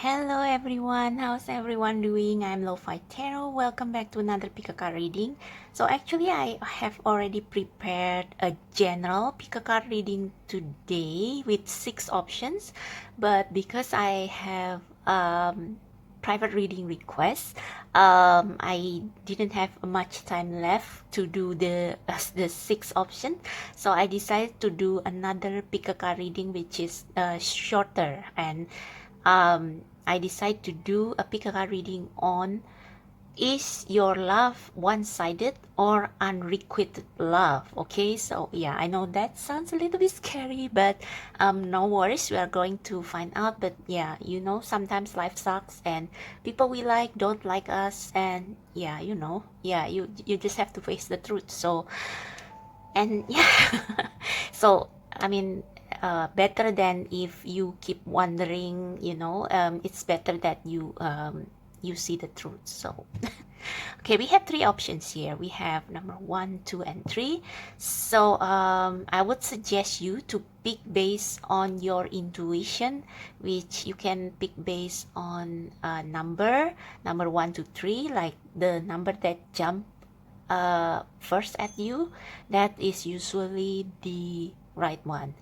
Hello everyone, how's everyone doing? I'm Lo-Fi Tarot. Welcome back to another pick a card reading. So actually I have already prepared a general pick a card reading today with 6 options, but because I have private reading requests, I didn't have much time left to do the 6 options, so I decided to do another pick a card reading which is shorter, and I decide to do a pick a card reading on, is your love one-sided or unrequited love? Okay, so yeah, I know that sounds a little bit scary, but no worries, we are going to find out. But yeah, sometimes life sucks and people we like don't like us, and yeah, you just have to face the truth. So, and yeah, so I mean, better than if you keep wondering, it's better that you see the truth. So okay, we have 3 options here. We have number 1, 2, and 3. So I would suggest you to pick based on your intuition, which you can pick based on number 1 to 3, like the number that jump first at you, that is usually the right one.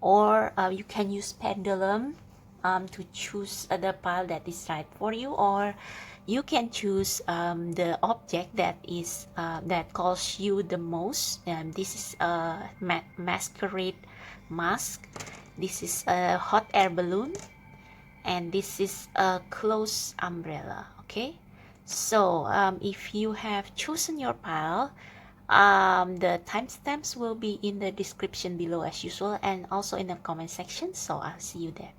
Or you can use pendulum to choose the pile that is right for you, or you can choose the object that is that calls you the most. This is a masquerade mask, this is a hot air balloon, and this is a closed umbrella. Okay, so if you have chosen your pile, the timestamps will be in the description below as usual, and also in the comment section, so I'll see you there.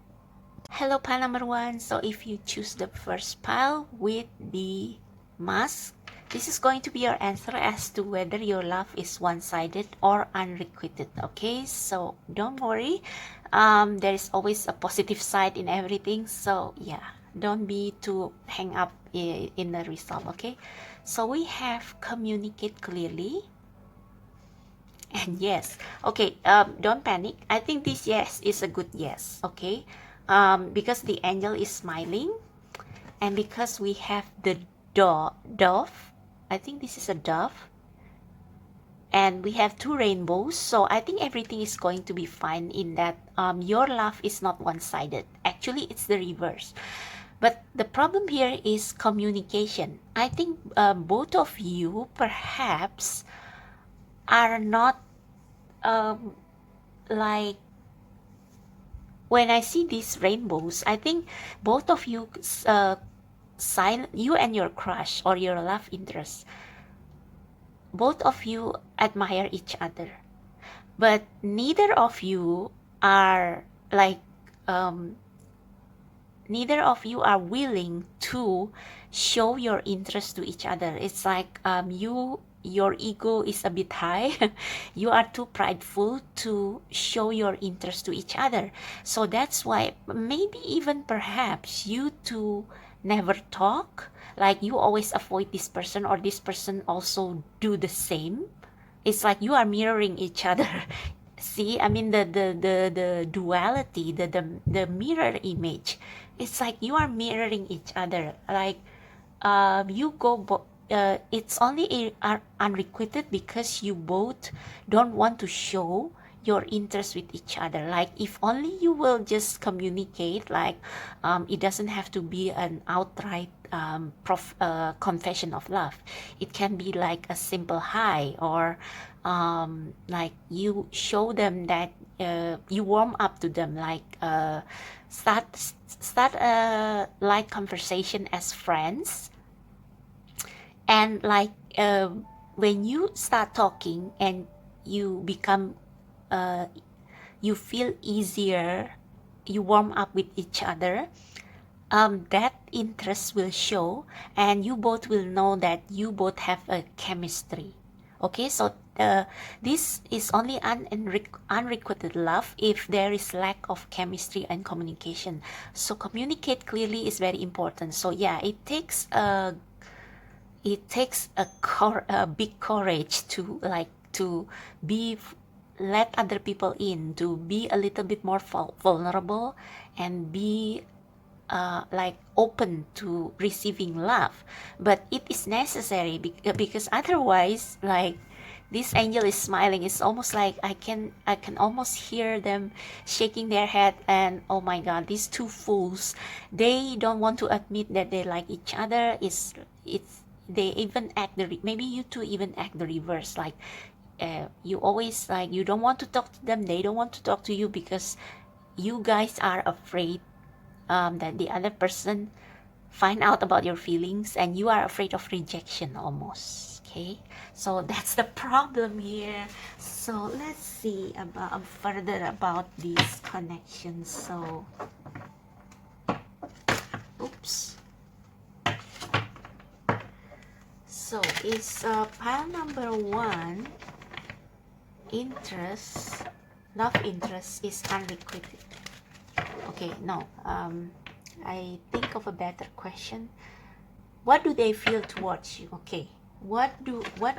Hello pile number 1. So if you choose the first pile with the mask, this is going to be your answer as to whether your love is one-sided or unrequited. Okay, so don't worry, there is always a positive side in everything, so yeah, don't be too hang up in the result. Okay, so we have communicate clearly and yes. Okay, don't panic. I think this yes is a good yes. Okay, because the angel is smiling, and because we have the dove, I think this is a dove, and we have 2 rainbows, so I think everything is going to be fine in that. Your love is not one-sided. Actually, it's the reverse. But the problem here is communication. I think both of you perhaps are not like, when I see these rainbows, I think both of you, you and your crush or your love interest, both of you admire each other, but neither of you are like, neither of you are willing to show your interest to each other. It's like your ego is a bit high. You are too prideful to show your interest to each other. So that's why maybe even perhaps you two never talk, like you always avoid this person, or this person also do the same. It's like you are mirroring each other. See, I mean, the duality, the mirror image, it's like you are mirroring each other. Like you go it's only unrequited because you both don't want to show your interest with each other. Like if only you will just communicate, like it doesn't have to be an outright confession of love. It can be like a simple hi, or like you show them that you warm up to them, like start a light conversation as friends, and like when you start talking and you become you feel easier, you warm up with each other, that interest will show, and you both will know that you both have a chemistry. Okay, so this is only unrequited love if there is lack of chemistry and communication. So communicate clearly is very important. So yeah, it takes a big courage to like to be let other people in, to be a little bit more vulnerable, and be like open to receiving love, but it is necessary because otherwise, like, this angel is smiling. It's almost like I can almost hear them shaking their head, and oh my god, these two fools, they don't want to admit that they like each other. It's they even act maybe you two even act the reverse, like, you always, like, you don't want to talk to them, they don't want to talk to you because you guys are afraid that the other person find out about your feelings, and you are afraid of rejection almost. Okay, so that's the problem here. So let's see about further about these connections. So oops. So is pile number 1 interest, love interest is unrequited. Okay, no, I think of a better question. What do they feel towards you? Okay, what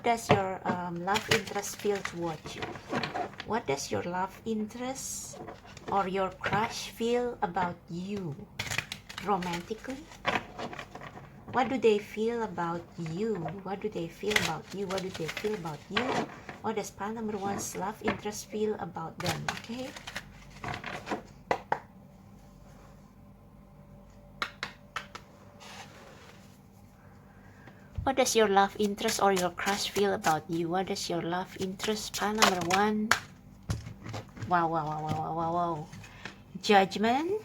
does your love interest feel towards you? What does your love interest or your crush feel about you romantically? What do they feel about you? What do they feel about you? What do they feel about you? What does pile number 1's love interest feel about them? Okay. What does your love interest or your crush feel about you? What does your love interest? Pile number 1. Wow, wow, wow, wow, wow, wow. Judgment.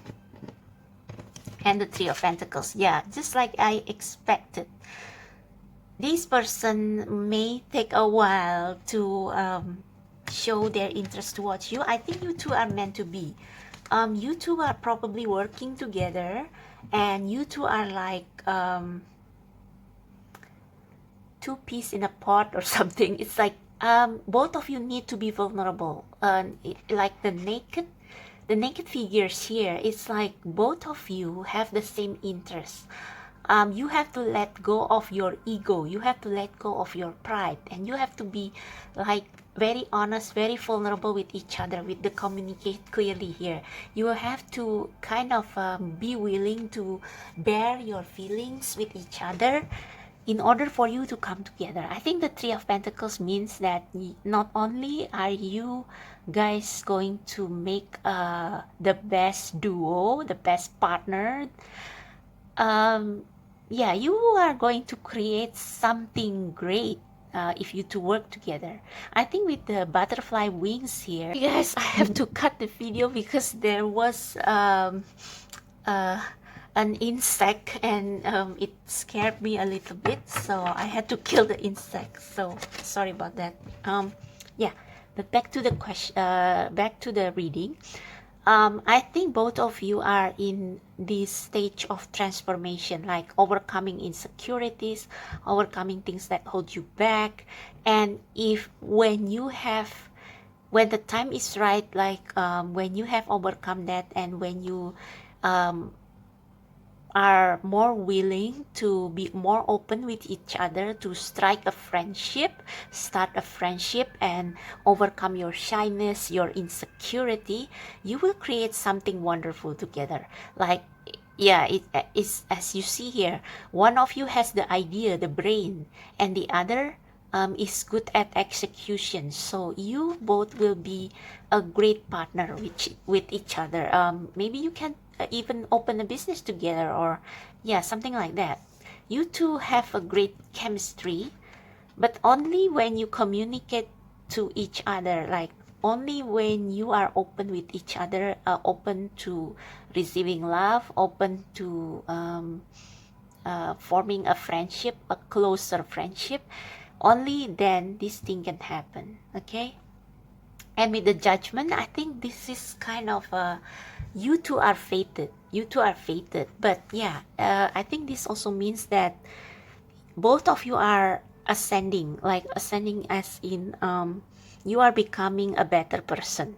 And the 3 of Pentacles. Yeah, just like I expected. This person may take a while to show their interest towards you. I think you two are meant to be. You two are probably working together, and you two are like two peas in a pot or something. It's like both of you need to be vulnerable. Like the naked figures here, it's like both of you have the same interest. You have to let go of your ego, you have to let go of your pride, and you have to be like very honest, very vulnerable with each other, with the communicate clearly here. You have to kind of be willing to bear your feelings with each other in order for you to come together. I think the 3 of Pentacles means that not only are you guys going to make the best duo, the best partner, yeah, you are going to create something great if you two work together. I think with the butterfly wings here, guys, I have to cut the video because there was an insect, and it scared me a little bit, so I had to kill the insect. So sorry about that. Yeah, but back to the question, back to the reading. I think both of you are in this stage of transformation, like overcoming insecurities, overcoming things that hold you back. And if when the time is right, like when you have overcome that, and when you are more willing to be more open with each other, to start a friendship, and overcome your shyness, your insecurity, you will create something wonderful together. Like, yeah, it is, as you see here, one of you has the idea, the brain, and the other is good at execution. So you both will be a great partner with each other. Maybe you can even open a business together, or yeah, something like that. You two have a great chemistry, but only when you communicate to each other, like only when you are open with each other, open to receiving love, open to forming a friendship, a closer friendship, only then this thing can happen. Okay. And with the Judgment, I think this is kind of you two are fated. But yeah, I think this also means that both of you are ascending, like ascending as in you are becoming a better person.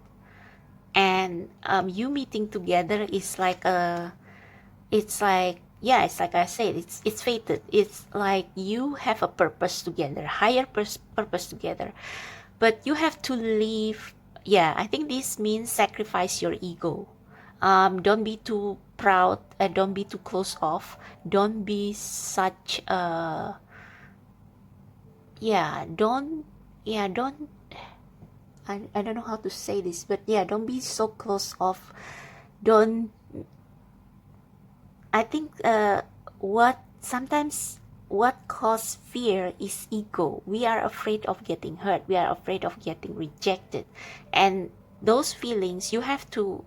And you meeting together is like it's like I said, it's fated. It's like you have a purpose together, higher purpose together. But you have to leave. Yeah, I think this means sacrifice your ego. Don't be too proud don't be too close off. Don't be such yeah, don't yeah, don't I don't know how to say this, but yeah, don't be so close off. Don't I think what sometimes what causes fear is ego. We are afraid of getting hurt. We are afraid of getting rejected, and those feelings you have to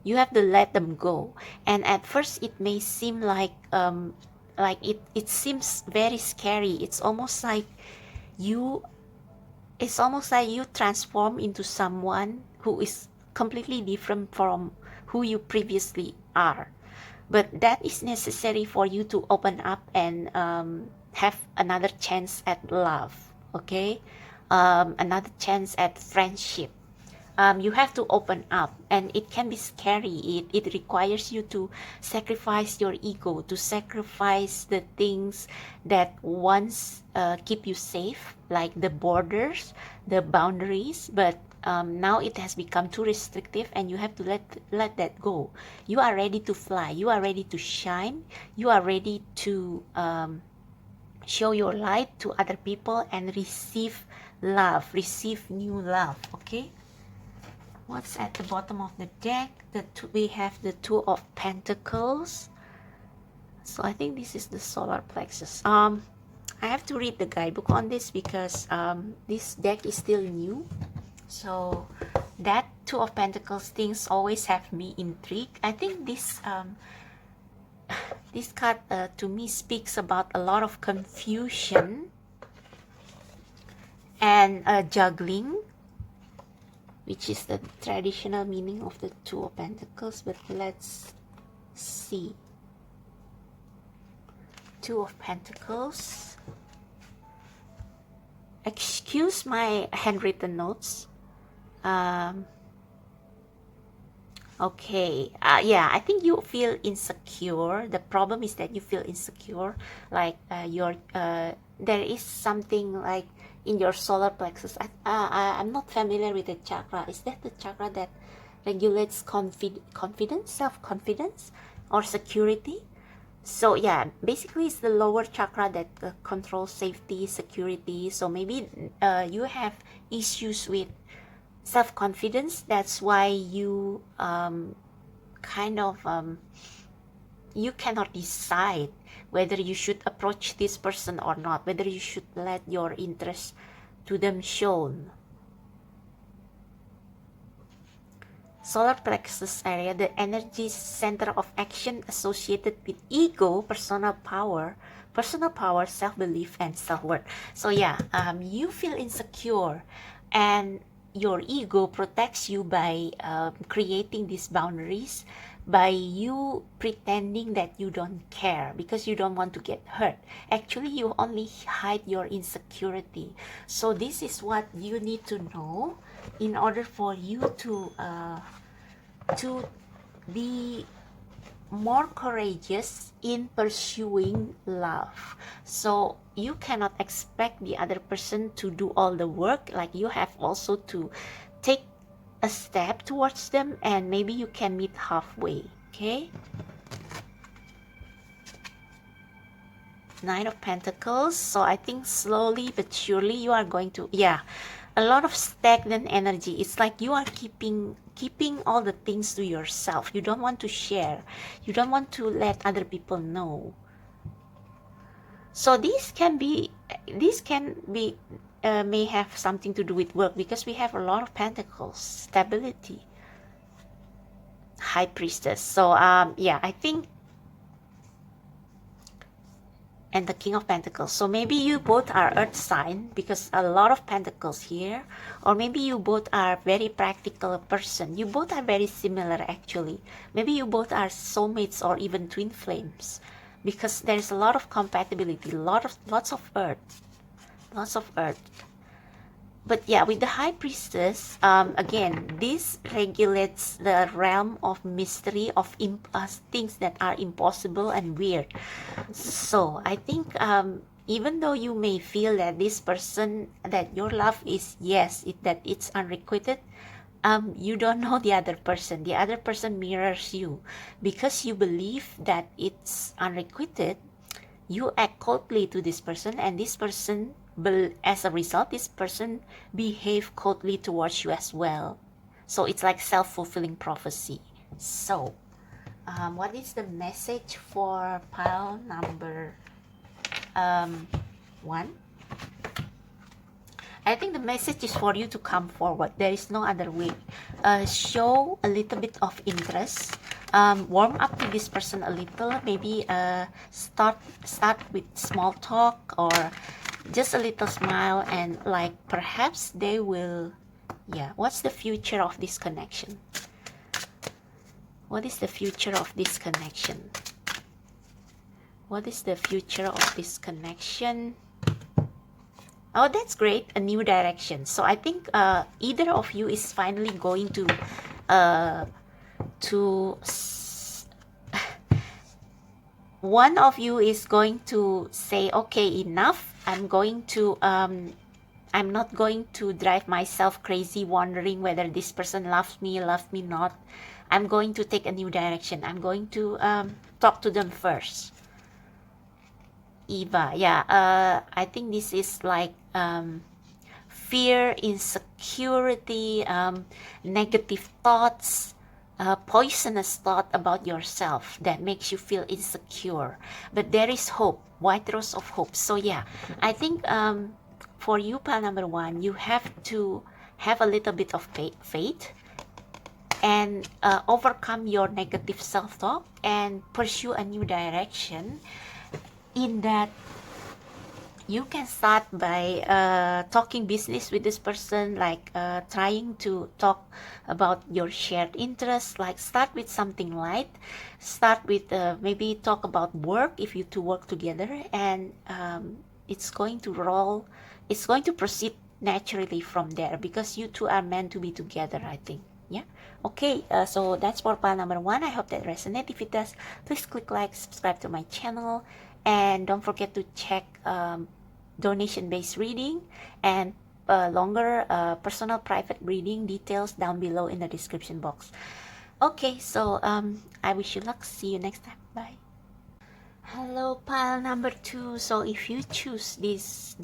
let them go. And at first, it may seem like it seems very scary. You it's almost like you transform into someone who is completely different from who you previously are. But that is necessary for you to open up and have another chance at love, okay? Another chance at friendship. You have to open up, and it can be scary. It requires you to sacrifice your ego, to sacrifice the things that once keep you safe, like the borders, the boundaries, but now it has become too restrictive, and you have to let that go. You are ready to fly. You are ready to shine. You are ready to show your light to other people and receive love, receive new love, okay? What's at the bottom of the deck? We have the Two of Pentacles. So I think this is the solar plexus. I have to read the guidebook on this because this deck is still new. So that Two of Pentacles things always have me intrigued. I think this this card to me speaks about a lot of confusion and juggling, which is the traditional meaning of the Two of Pentacles. But let's see. Two of Pentacles. Excuse my handwritten notes. Okay. Yeah, I think you feel insecure. The problem is that you feel insecure. Like there is something like in your solar plexus. I'm not familiar with the chakra. Is that the chakra that regulates confidence, self-confidence, or security? So yeah, basically it's the lower chakra that controls safety, security. So maybe you have issues with self-confidence. That's why you you cannot decide whether you should approach this person or not, whether you should let your interest to them shown. Solar plexus area, the energy center of action associated with ego, personal power, self-belief, and self-worth. So yeah, you feel insecure, and your ego protects you by creating these boundaries, by you pretending that you don't care because you don't want to get hurt. Actually, you only hide your insecurity. So this is what you need to know in order for you to be more courageous in pursuing love. So you cannot expect the other person to do all the work. Like, you have also to take a step towards them, and maybe you can meet halfway. Okay. Nine of Pentacles. So I think slowly but surely you are going to, yeah, a lot of stagnant energy. It's like you are keeping all the things to yourself. You don't want to share. You don't want to let other people know. So this can be may have something to do with work, because we have a lot of Pentacles, stability, High Priestess. So yeah, I think, and the King of Pentacles. So maybe you both are earth sign, because a lot of Pentacles here. Or maybe you both are very practical person. You both are very similar actually. Maybe you both are soulmates or even twin flames, because there's a lot of compatibility, lots of earth. But yeah, with the High Priestess, again, this regulates the realm of mystery, of things that are impossible and weird. So I think even though you may feel that this person, that your love is, yes, that it's unrequited, you don't know the other person. The other person mirrors you. Because you believe that it's unrequited, you act coldly to this person, and this person, as a result, this person behave coldly towards you as well. So it's like self-fulfilling prophecy. So what is the message for pile number 1? I think the message is for you to come forward. There is no other way. Show a little bit of interest. Warm up to this person a little. Maybe start with small talk or just a little smile, and like perhaps they will. Yeah. What's the future of this connection? What is the future of this connection? What is the future of this connection? Oh, that's great. A new direction. So I think either of you is finally going to one of you is going to say, okay, enough. I'm not going to drive myself crazy wondering whether this person loves me not. I'm going to take a new direction. I'm going to talk to them first. Eva, yeah, I think this is like fear, insecurity, negative thoughts, poisonous thought about yourself that makes you feel insecure. But there is hope, white rose of hope. So yeah, I think for you, pile number 1, you have to have a little bit of faith and overcome your negative self-talk and pursue a new direction. In that, you can start by talking business with this person, like trying to talk about your shared interests. Like start with something light, start with maybe talk about work if you two work together, and it's going to proceed naturally from there, because you two are meant to be together, I think. Yeah. Okay, so that's for pile number 1. I hope that resonates. If it does, please click like, subscribe to my channel, and don't forget to check donation-based reading and longer personal private reading details down below in the description box. Okay, so I wish you luck. See you next time. Bye. Hello, pile number 2. So if you choose the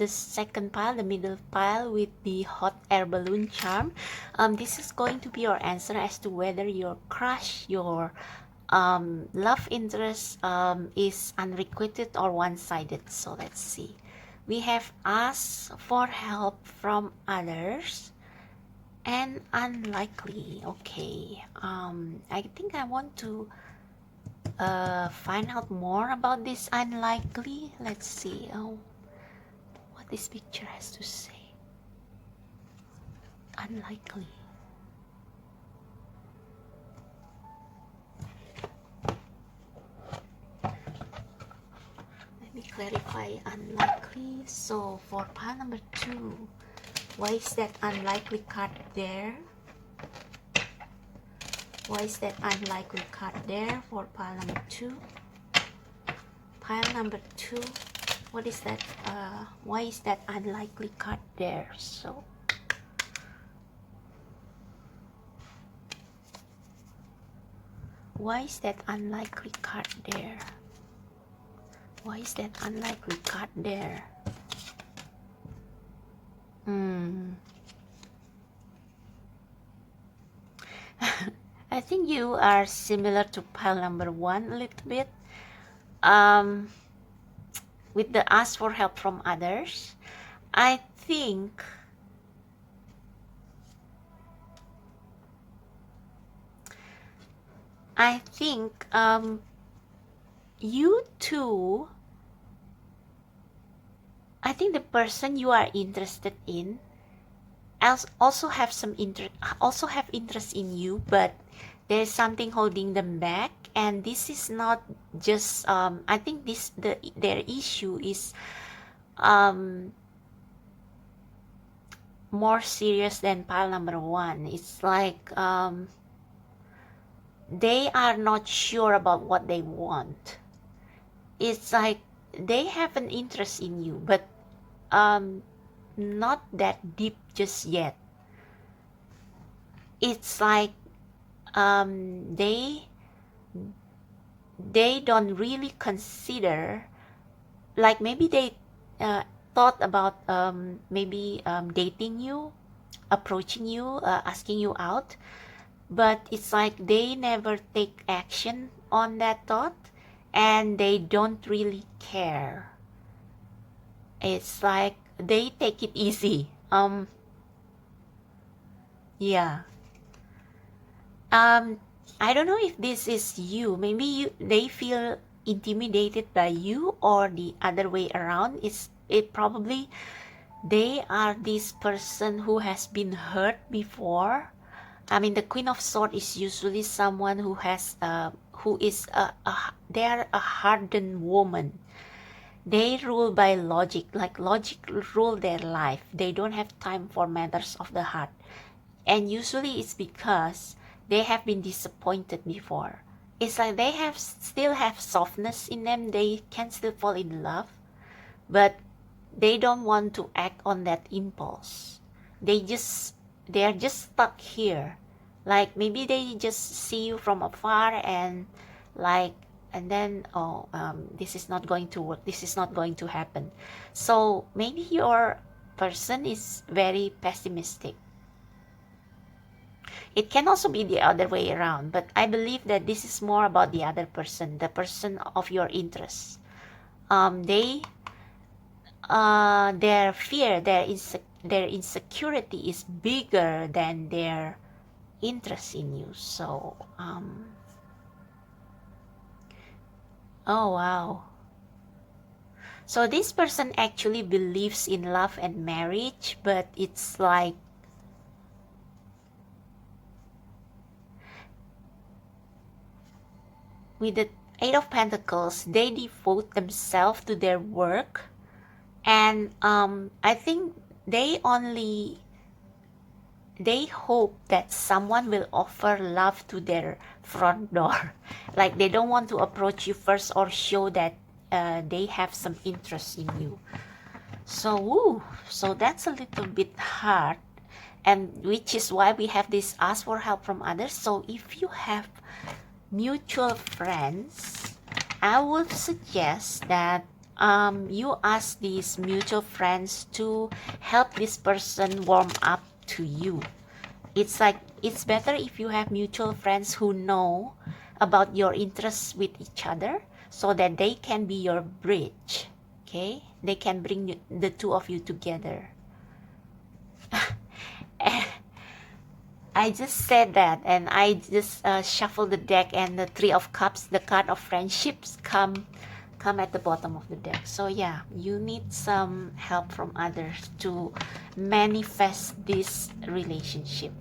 second pile, the middle pile with the hot air balloon charm, this is going to be your answer as to whether your crush, your love interest is unrequited or one-sided. So let's see. We have asked for help from others and unlikely. Okay, I think I want to find out more about this unlikely. Let's see what this picture has to say. Unlikely. Let me clarify unlikely. So for pile number 2, why is that unlikely card there? Why is that unlikely card there for pile number 2? Pile number 2, what is that? Why is that unlikely card there? So why is that unlikely card there? Why is that unlikely card there? I think you are similar to pile number 1 a little bit. With the ask for help from others, I think you two, I think the person you are interested in also have interest in you, but there's something holding them back, and this is not just I think their issue is more serious than pile number 1. It's like they are not sure about what they want. It's like they have an interest in you, but not that deep just yet. it's like they don't really consider, like maybe they thought about maybe dating you, approaching you, asking you out, but it's like they never take action on that thought, and they don't really care. It's like they take it easy. Yeah. um I don't know if this is you. Maybe they feel intimidated by you, or the other way around. It probably they are this person who has been hurt before. I mean, the Queen of Swords is usually someone who has who is they are a hardened woman. They rule by logic, like logic rule their life. They don't have time for matters of the heart. And usually it's because they have been disappointed before. It's like they have still have softness in them. They can still fall in love, but they don't want to act on that impulse. They are just stuck here. Like maybe they just see you from afar, and like, and then this is not going to work, this is not going to happen. So maybe your person is very pessimistic. It can also be the other way around, but I believe that this is more about the other person, the person of your interest. They their fear, their insecurity is bigger than their interest in you. So oh wow. So this person actually believes in love and marriage, but it's like with the Eight of Pentacles, they devote themselves to their work, and I think they hope that someone will offer love to their front door. Like they don't want to approach you first or show that they have some interest in you. So so that's a little bit hard, and which is why we have this ask for help from others. So if you have mutual friends, I would suggest that you ask these mutual friends to help this person warm up to you. It's like it's better if you have mutual friends who know about your interests with each other, so that they can be your bridge. Okay, they can bring the two of you together. I just said that, and I just shuffled the deck, and the Three of Cups, the card of friendships, come at the bottom of the deck. So yeah, you need some help from others to manifest this relationship.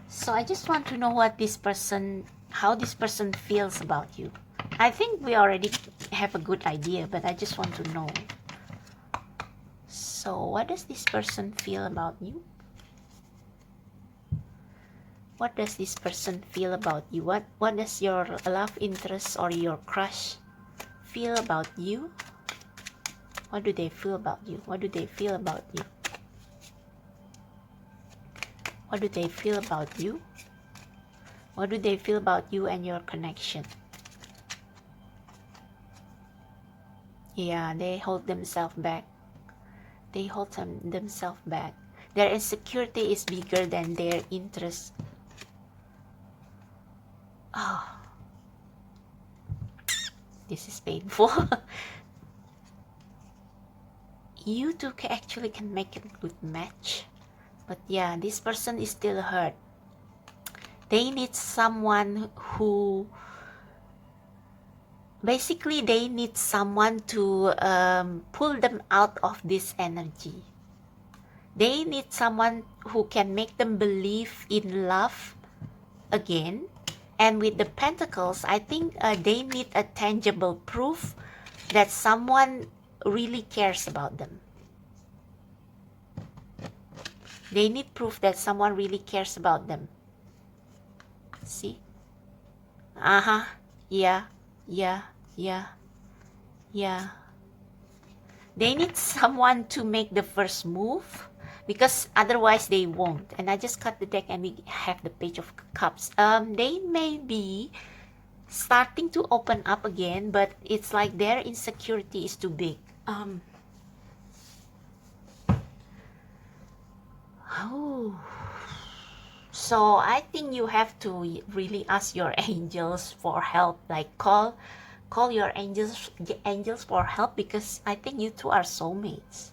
So I just want to know how this person feels about you. I think we already have a good idea, but I just want to know. So what does this person feel about you? What does this person feel about you? What does your love interest or your crush feel about you? What do they feel about you? What do they feel about you? What do they feel about you? What do they feel about you and your connection? Yeah, they hold themselves back. They hold themselves back. Their insecurity is bigger than their interest. Oh, this is painful. You two actually can make a good match. But yeah, this person is still hurt. They need someone who... Basically, they need someone to pull them out of this energy. They need someone who can make them believe in love again. And with the Pentacles, I think they need a tangible proof that someone really cares about them. They need proof that someone really cares about them. See? Uh-huh. Yeah. Yeah. Yeah. Yeah. They need someone to make the first move. because otherwise they won't. And I just cut the deck and we have the Page of Cups. They may be starting to open up again, but it's like their insecurity is too big. Oh, so I think you have to really ask your angels for help, like call your angels for help, because I think you two are soulmates.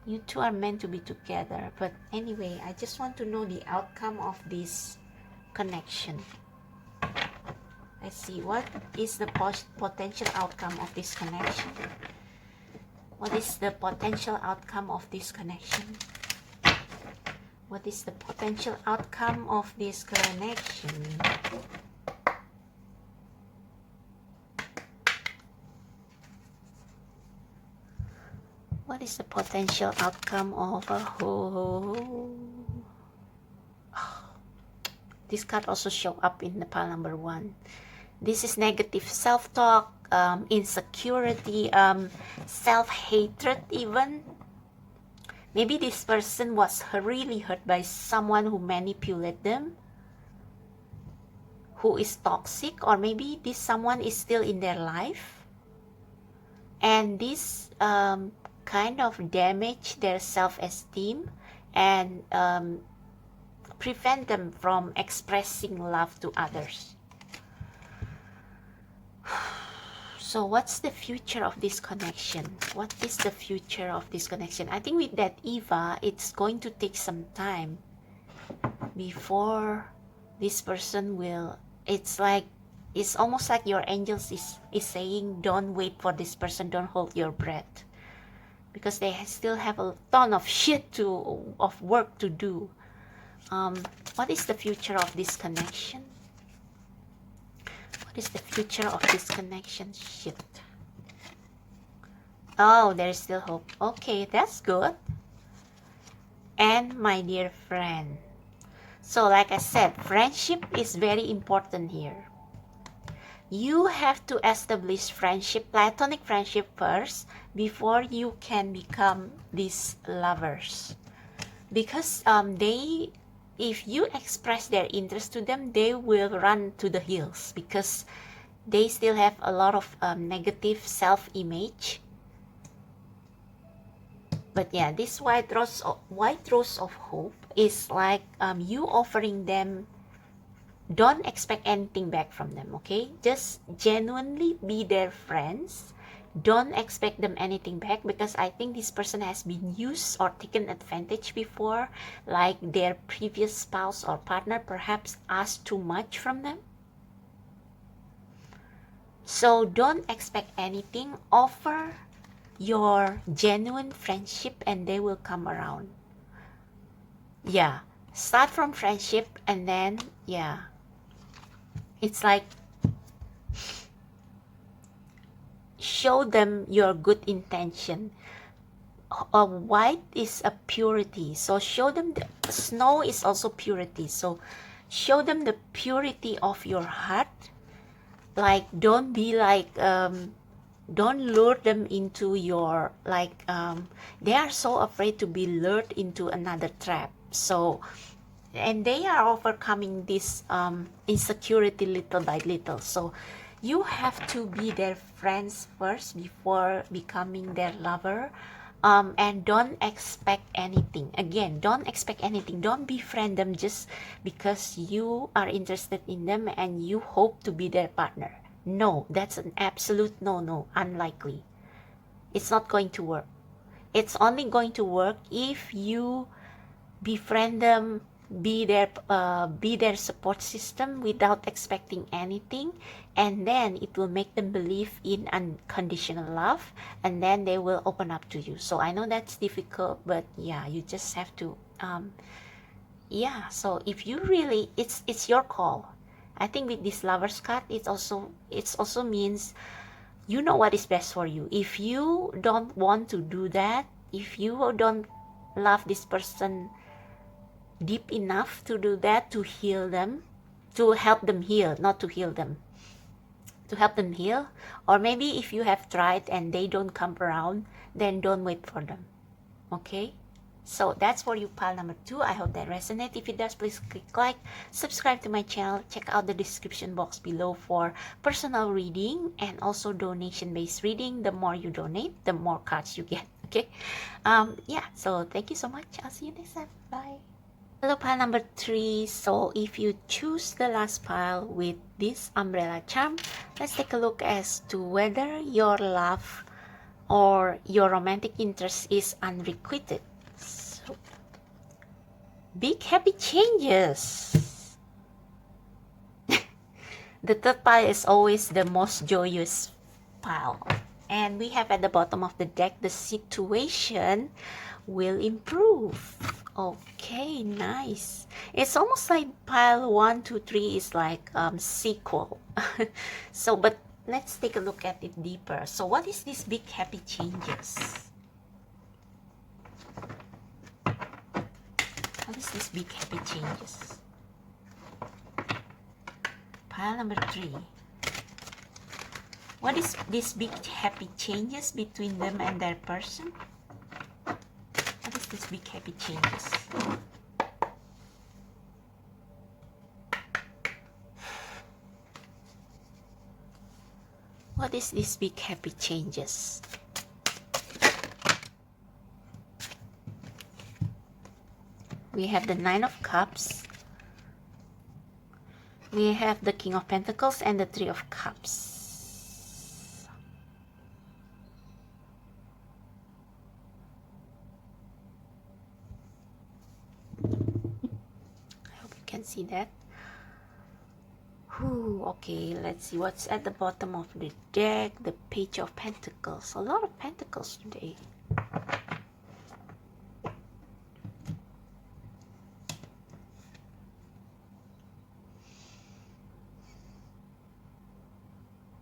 You two are meant to be together. But anyway, I just want to know the outcome of this connection. Let's see, what is the potential outcome of this connection? What is the potential outcome of this connection? What is the potential outcome of this connection? What is the potential outcome of a whole? This card also show up in the pile number 1. This is negative self-talk, insecurity, self-hatred even. Maybe this person was really hurt by someone who manipulated them, who is toxic, or maybe this someone is still in their life. And this kind of damage their self-esteem and prevent them from expressing love to others. So what's the future of this connection? What is the future of this connection? I think with that Eva, it's going to take some time before this person will, it's almost like your angels is saying, don't wait for this person, don't hold your breath, because they still have a ton of of work to do. What is the future of this connection? What is the future of this connection? Shit. Oh, there's still hope. Okay, that's good. And my dear friend. So like I said, friendship is very important here. You have to establish friendship, platonic friendship first, before you can become these lovers. Because if you express their interest to them, they will run to the hills, because they still have a lot of negative self-image. But yeah, this white rose of hope is like you offering them. Don't expect anything back from them, okay? Just genuinely be their friends. Don't expect them anything back, because I think this person has been used or taken advantage before, like their previous spouse or partner perhaps asked too much from them. So don't expect anything. Offer your genuine friendship and they will come around. Yeah, start from friendship and then, yeah, it's like show them your good intention. White is a purity, so show them the snow is also purity, so show them the purity of your heart. Like don't be like don't lure them into your they are so afraid to be lured into another trap. So, and they are overcoming this insecurity little by little. So you have to be their friends first before becoming their lover. And don't expect anything. Again, don't expect anything. Don't befriend them just because you are interested in them and you hope to be their partner. No, that's an absolute no, unlikely. It's not going to work. It's only going to work if you befriend them, be their support system without expecting anything, and then it will make them believe in unconditional love, and then they will open up to you. So I know that's difficult, but yeah, you just have to yeah. So if you really, it's your call. I think with this Lovers card, it also means you know what is best for you. If you don't want to do that, if you don't love this person deep enough to do that, to heal them, to help them heal, not to heal them, to help them heal, or maybe if you have tried and they don't come around, then don't wait for them, okay? So that's for you, pile number 2. I hope that resonates. If it does, please click like, subscribe to my channel, check out the description box below for personal reading and also donation-based reading. The more you donate, the more cards you get. Okay. Yeah, so thank you so much. I'll see you next time. Bye. Hello, pile number 3. So if you choose the last pile with this umbrella charm, let's take a look as to whether your love or your romantic interest is unrequited. So, big happy changes. The third pile is always the most joyous pile. And we have at the bottom of the deck, the situation will improve. Okay, nice. It's almost like pile 1, 2, 3 is like sequel. So, but let's take a look at it deeper. So what is this big happy changes? What is this big happy changes? Pile number 3. What is this big happy changes between them and their person? What is this big happy changes? What is this big happy changes? We have the 9 of Cups. We have the King of Pentacles and the 3 of Cups. I hope you can see that. Whew, okay, let's see what's at the bottom of the deck. The Page of Pentacles. A lot of pentacles today.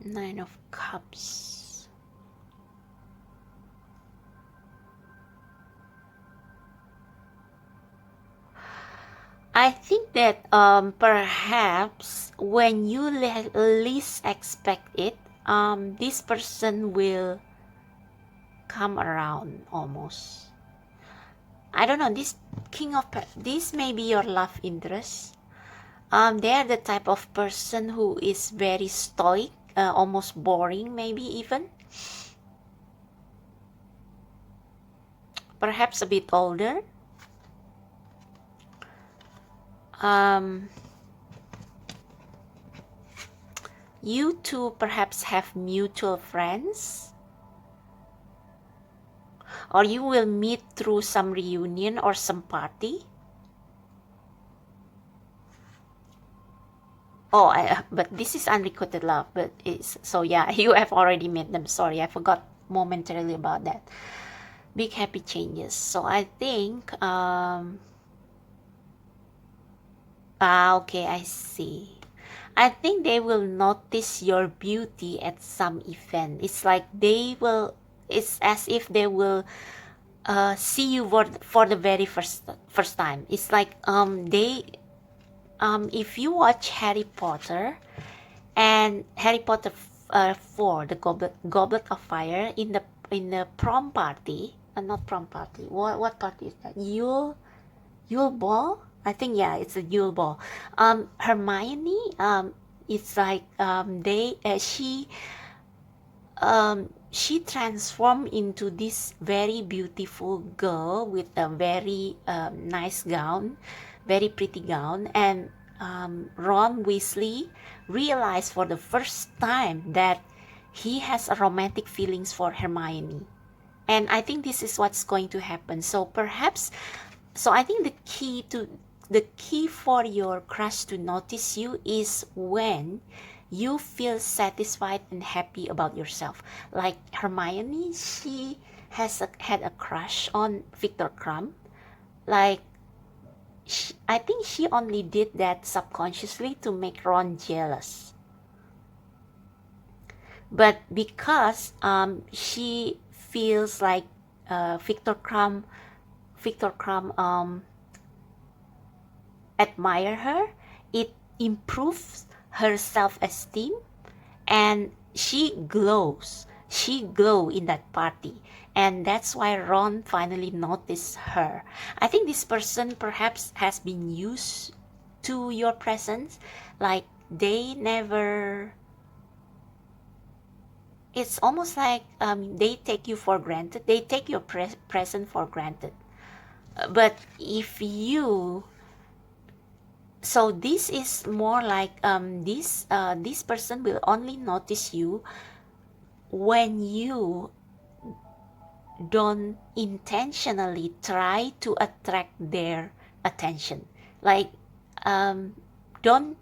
Nine of Cups. I think that perhaps when you least expect it, this person will come around almost. I don't know, this this may be your love interest. They are the type of person who is very stoic, almost boring, maybe even. Perhaps a bit older. You two perhaps have mutual friends, or you will meet through some reunion or some party. Oh, but this is unrequited love, but it's so yeah, you have already met them. Sorry, I forgot momentarily about that. Big happy changes. So I think okay, I see. I think they will notice your beauty at some event. It's like they will, it's as if they will see you for the very first time. It's like if you watch Harry Potter and Harry Potter 4, the Goblet of Fire, in the prom party, not prom party, what party is that? Yule Ball? I think, yeah, it's a Yule Ball. Hermione, it's like she transformed into this very beautiful girl with a very nice gown, very pretty gown, and Ron Weasley realized for the first time that he has a romantic feelings for Hermione. And I think this is what's going to happen. So perhaps, so I think the key for your crush to notice you is when you feel satisfied and happy about yourself. Like Hermione, she had a crush on Victor Crumb. Like, I think she only did that subconsciously to make Ron jealous. But because she feels like Victor Crumb admire her, it improves her self-esteem and she glows she glow in that party. And that's why Ron finally noticed her. I think this person perhaps has been used to your presence, like they never, it's almost like they take you for granted, they take your present for granted. But if you, so this is more like this person will only notice you when you don't intentionally try to attract their attention. Like don't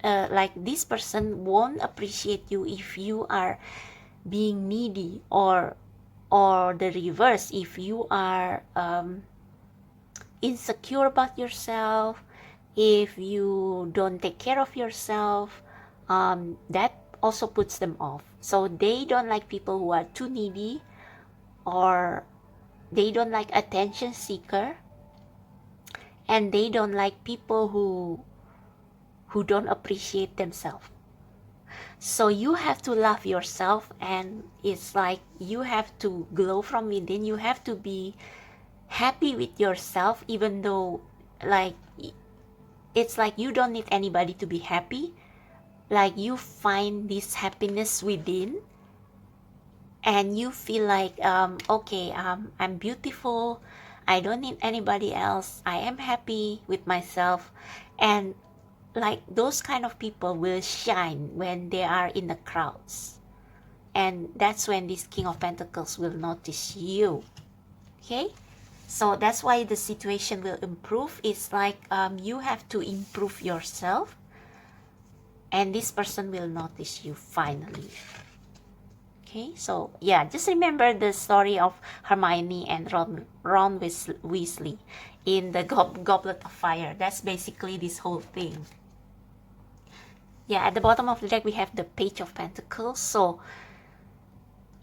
like this person won't appreciate you if you are being needy, or the reverse, if you are insecure about yourself, if you don't take care of yourself, that also puts them off. So they don't like people who are too needy, or they don't like attention seeker, and they don't like people who don't appreciate themselves. So you have to love yourself, and it's like you have to glow from within. You have to be happy with yourself, even though like it's like you don't need anybody to be happy. Like you find this happiness within, and you feel like okay, I'm beautiful, I don't need anybody else, I am happy with myself. And like those kind of people will shine when they are in the crowds, and that's when this King of Pentacles will notice you. Okay, so that's why the situation will improve. It's like you have to improve yourself, and this person will notice you finally. Okay, so yeah, just remember the story of Hermione and Ron Weasley in the Goblet of Fire. That's basically this whole thing. Yeah, at the bottom of the deck we have the Page of Pentacles. So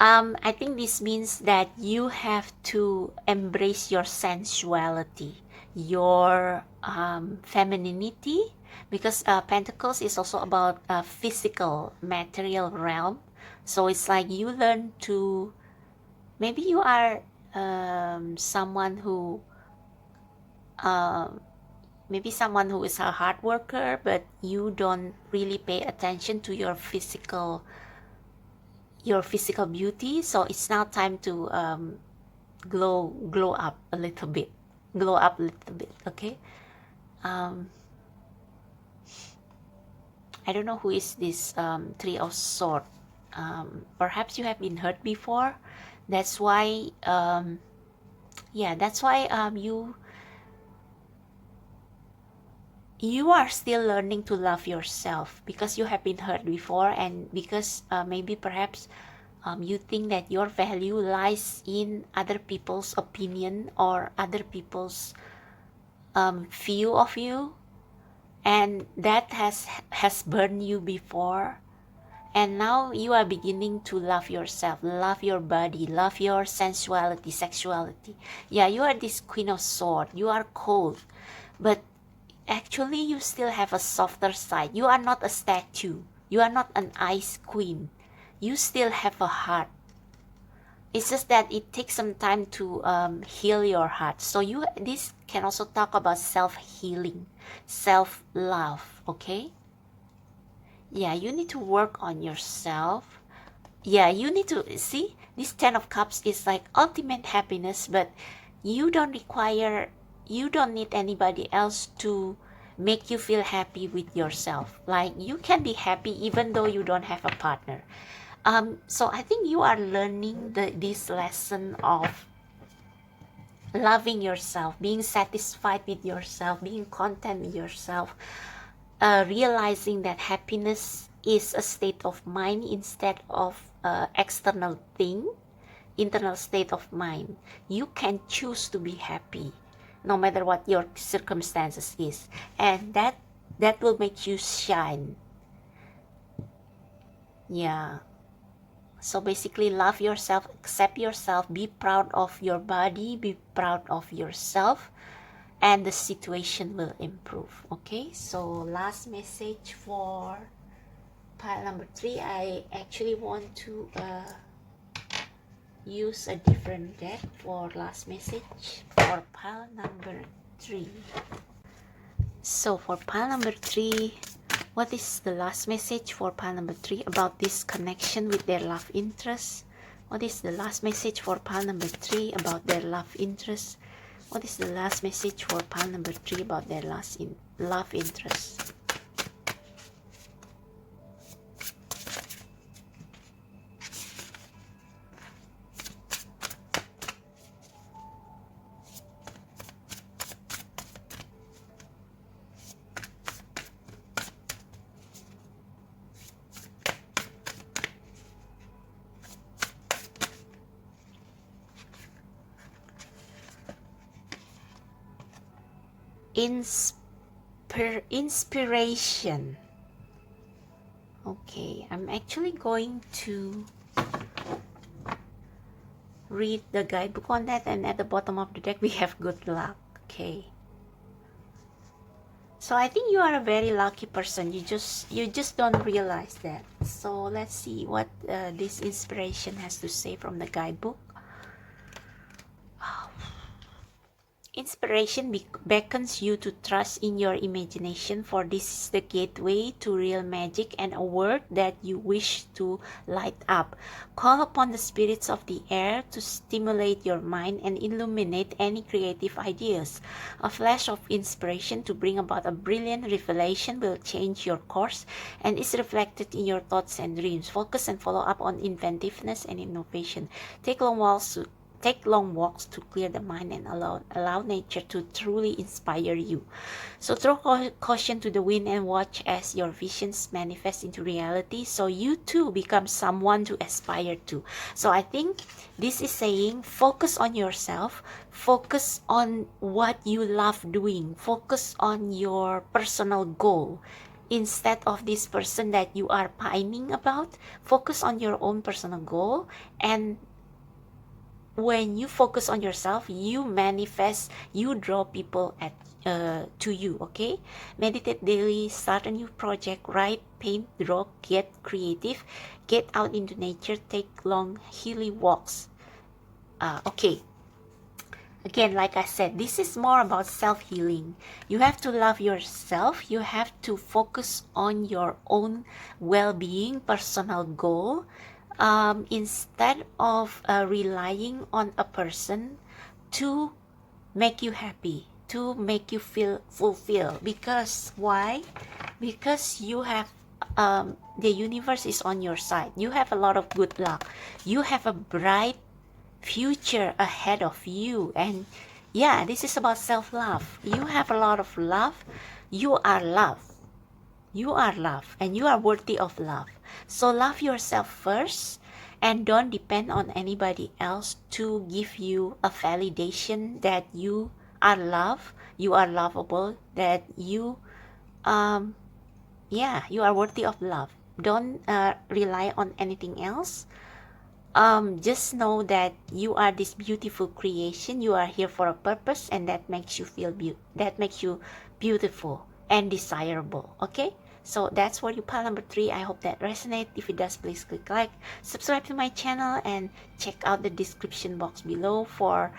I think this means that you have to embrace your sensuality, your femininity, because Pentacles is also about physical, material realm. So it's like you learn to, maybe you are someone who maybe someone who is a hard worker, but you don't really pay attention to your physical beauty. So it's now time to glow up a little bit, okay. I don't know who is this Three of Swords. Perhaps you have been hurt before. That's why yeah, that's why you are still learning to love yourself, because you have been hurt before, and because maybe perhaps you think that your value lies in other people's opinion or other people's view of you, and that has burned you before. And now you are beginning to love yourself, love your body, love your sensuality, sexuality. Yeah, you are this Queen of Swords. You are cold, but actually you still have a softer side. You are not a statue. You are not an ice queen. You still have a heart. It's just that it takes some time to heal your heart. So this can also talk about self-healing, self-love, okay? Yeah, you need to work on yourself. Yeah, you need to see this 10 of Cups is like ultimate happiness, but you don't need anybody else to make you feel happy with yourself. Like you can be happy even though you don't have a partner. So I think you are learning this lesson of loving yourself, being satisfied with yourself, being content with yourself, realizing that happiness is a state of mind instead of external thing, internal state of mind. You can choose to be happy no matter what your circumstances is, and that will make you shine. Yeah, so basically love yourself, accept yourself, be proud of your body, be proud of yourself, and the situation will improve. Okay, so last message for pile number 3. I actually want to use a different deck for last message for pile number 3. So for pile number 3, what is the last message for pile number 3 about this connection with their love interest? What is the last message for pile number 3 about their love interest? What is the last message for pile number 3 about their love interest? Inspiration. Okay, I'm actually going to read the guidebook on that, and at the bottom of the deck we have good luck. Okay, so I think you are a very lucky person. You just don't realize that. So let's see what this inspiration has to say from the guidebook. Inspiration beckons you to trust in your imagination, for this is the gateway to real magic and a world that you wish to light up. Call upon the spirits of the air to stimulate your mind and illuminate any creative ideas. A flash of inspiration to bring about a brilliant revelation will change your course and is reflected in your thoughts and dreams. Focus and follow up on inventiveness and innovation. Take long walks to clear the mind and allow nature to truly inspire you. So throw caution to the wind and watch as your visions manifest into reality, so you too become someone to aspire to. So I think this is saying focus on yourself, focus on what you love doing, focus on your personal goal. Instead of this person that you are pining about, focus on your own personal goal. And when you focus on yourself, you manifest, you draw people to you. Okay, meditate daily, start a new project, write, paint, draw, get creative, get out into nature, take long hilly walks. Okay, again, like I said, this is more about self-healing. You have to love yourself. You have to focus on your own well-being, personal goal. Instead of relying on a person to make you happy, to make you feel fulfilled. Because why? Because you have the universe is on your side. You have a lot of good luck. You have a bright future ahead of you. And yeah, this is about self-love. You have a lot of love. You are love. You are love, and you are worthy of love. So love yourself first, and don't depend on anybody else to give you a validation that you are loved, you are lovable, that you you are worthy of love. Don't rely on anything else. Just know that you are this beautiful creation. You are here for a purpose, and that makes you feel beautiful and desirable. Okay, so that's for you, pile number 3. I hope that resonates. If it does, please click like, subscribe to my channel, and check out the description box below for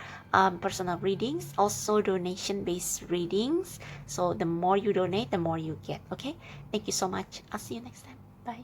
personal readings, also donation based readings. So the more you donate, the more you get. Okay, thank you so much. I'll see you next time. Bye.